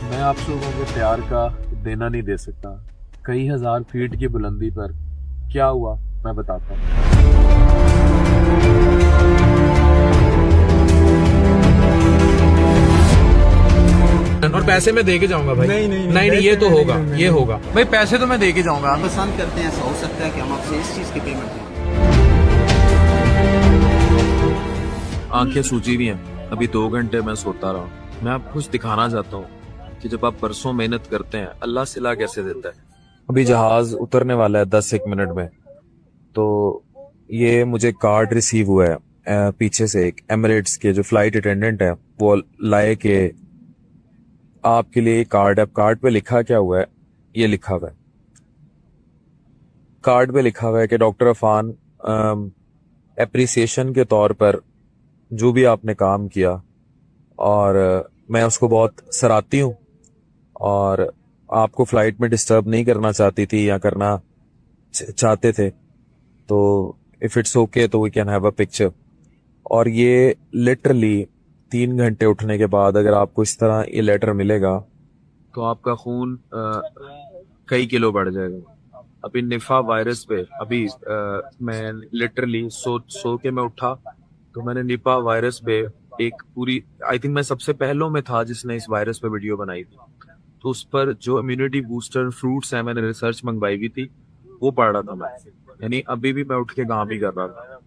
मैं आप लोगों के प्यार का देना नहीं दे सकता। कई हजार फीट की बुलंदी पर क्या हुआ मैं बताता हूँ। और पैसे मैं दे के जाऊंगा भाई। नहीं, नहीं, नहीं, नहीं, पैसे ये तो मैं नहीं होगा, दूंगा, ये नहीं। होगा भाई, पैसे तो मैं दे के जाऊंगा। पसंद करते हैं, ऐसा हो सकता है कि हम आपसे इस चीज की पेमेंट करें। आंखें सूजी हुई हैं। अभी 2 घंटे मैं सोता रहा। मैं आपको कुछ दिखाना चाहता हूँ कि जब आप परसों मेहनत करते हैं, अल्लाह सिला कैसे देता है। अभी जहाज उतरने वाला है 10 एक मिनट में। तो ये मुझे कार्ड रिसीव हुआ है पीछे से एक एमिरेट्स के जो फ्लाइट अटेंडेंट है वो लाए कि आपके लिए कार्ड है। कार्ड पे लिखा क्या हुआ है, ये लिखा हुआ है, कार्ड पे लिखा हुआ है कि डॉक्टर अफान एप्रिसिएशन के तौर पर जो भी आपने काम किया, और मैं उसको बहुत सराहती हूँ, और आपको फ्लाइट में डिस्टर्ब नहीं करना चाहती थी या करना चाहते थे, तो इफ इट्स ओके तो we can have a picture. और ये लिटरली 3 घंटे उठने के बाद अगर आपको इस तरह ये लेटर मिलेगा तो आपका खून कई किलो बढ़ जाएगा। अभी निफा वायरस पे अभी मैं लिटरली सो के मैं उठा तो मैंने निपा वायरस पे एक पूरी, आई थिंक मैं सबसे पहलों में था जिसने इस वायरस पे वीडियो बनाई थी। तो उस पर जो इम्यूनिटी बूस्टर फ्रूट्स है मैंने रिसर्च मंगवाई हुई थी, वो पढ़ रहा था मैं। यानी अभी भी मैं उठ के काम ही कर रहा था।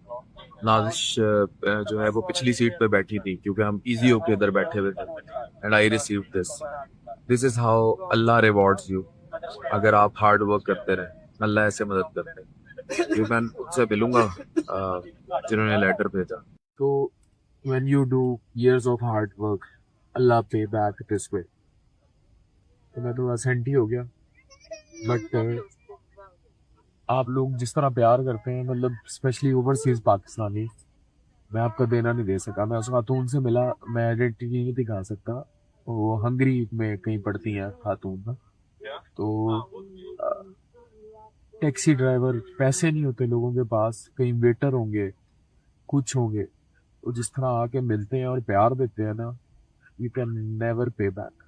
नाजिश जो है वो पिछली सीट पे बैठी थी क्योंकि हम इजी होके इधर बैठे हुए थे। And I receive this. This is how Allah rewards you. अगर आप हार्ड वर्क करते रहे, अल्लाह ऐसे मदद करते हैं। ये मैं उनसे मिलूंगा जिन्होंने लेटर भेजा। तो when you do years of hard work, Allah pay back this way। तो मैं तो असेंट ही हो गया। बट आप लोग जिस तरह प्यार करते हैं, मतलब स्पेशली ओवरसीज पाकिस्तानी, मैं आपका देना नहीं दे सका। मैं उस खातून से मिला, मैं आइडेंटिटी नहीं दिखा सकता। वो हंगरी में कहीं पड़ती हैं खातून ना। तो टैक्सी ड्राइवर, पैसे नहीं होते लोगों के पास, कहीं वेटर होंगे, कुछ होंगे, वो जिस तरह आके मिलते हैं और प्यार देते हैं ना, यू कैन नेवर पे बैक।